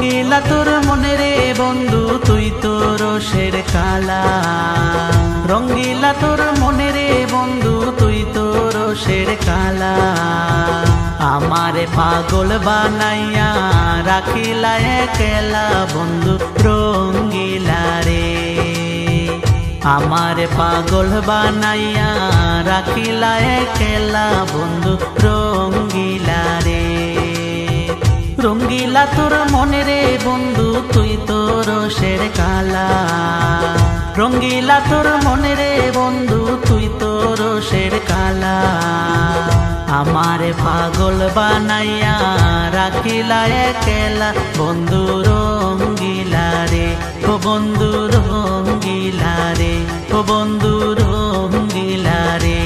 রঙ্গিলা তোর মনে রে বন্ধু তুই তো রোষের কালা। রঙ্গিলা তোর মনে রে বন্ধু তুই তো রোষের কালা। আমারে পাগল বানাইয়া রাখিলা একলা বন্ধু রঙ্গিলা রে। আমারে পাগল বানাইয়া রাখিলা একলা বন্ধু রঙ্গিলা রে। রঙ্গিলা তোর মনে রে বন্ধু তুই তো রোষের কালা। রঙ্গিলা তোর মনে রে বন্ধু তুই তো রোষের কালা। আমারে পাগল বানাইয়া রাখিলা একলা বন্ধু রঙ্গিলা রে। ও বন্ধু রঙ্গিলা রে, ও বন্ধু রঙ্গিলা রে।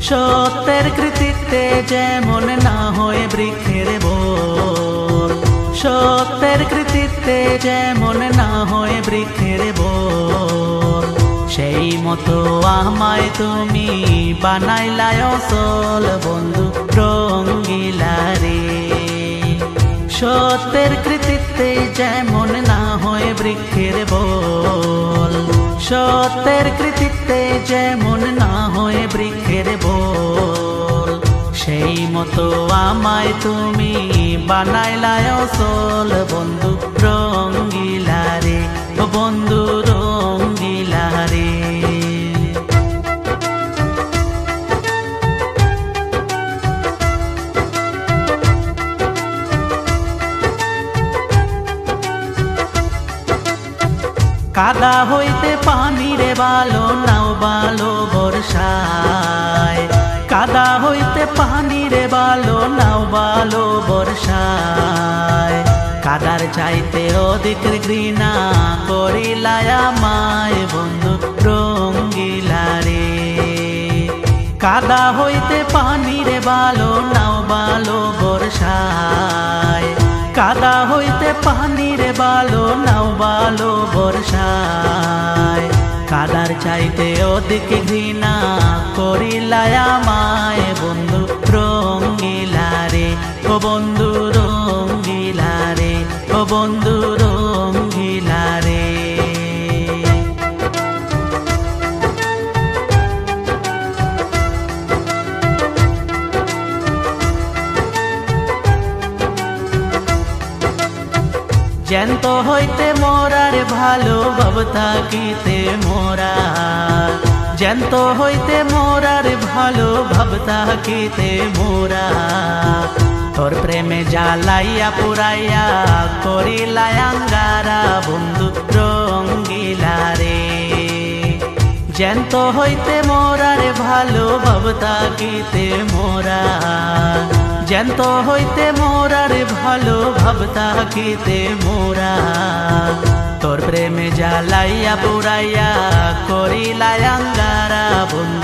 সত্যের কৃতিত্বে যেমন না হয় বৃক্ষের বোল। সত্যের কৃতিত্বে যেমন না হয় বৃক্ষের বোল। সেই মতো আমায় তুমি বানাইলা অচল বন্ধু রঙ্গিলা রে। সত্যের কৃতিত্বে যেমন না হয় বৃক্ষের বোল। সত্যের কৃতিত্বে যেমন না হয় বৃক্ষের বোল। সেই মতো আমায় তুমি বানাইলা অচল বন্ধু রঙ্গিলা রে। ও বন্ধু রঙ্গিলা রে। কাদা হইতে পানি রে বালো নাও বালো বর্ষায়। কাদা হইতে পানি রে বালো নাও বালো বর্ষায়। কাদার চাইতে অধিক ঘৃণা করিলা আমায় বন্ধু রঙ্গিলা রে। কাদা হইতে পানি রে বালো নাও বালো বর্ষায়। কাদা হইতে পানি রে বালো নাও বালো বর্ষায়। কাদার চাইতে অধিক ঘৃণা করিলা আমায় বন্ধু রঙ্গিলা রে। ও বন্ধু রঙ্গিলা রে, ও বন্ধু রঙ্গিলা রে। জ্যান্ত হইতে মোরার ভালো ভাব থাকিতে মোরা। জ্যান্ত হইতে মোরার ভালো ভাব থাকিতে মোরা। তোর প্রেমে জ্বালাইয়া পুরাইয়া করিলা আঙ্গারা বন্ধু রঙ্গিলা রে। জ্যান্ত হইতে মোরার ভালো ভাব থাকিতে মোরা। জ্যান্ত হইতে মোরার ভালো ভাব থাকিতে মোরা। তোর প্রেমে জ্বালাইয়া পুরাইয়া করিলা আঙ্গারা বন্ধু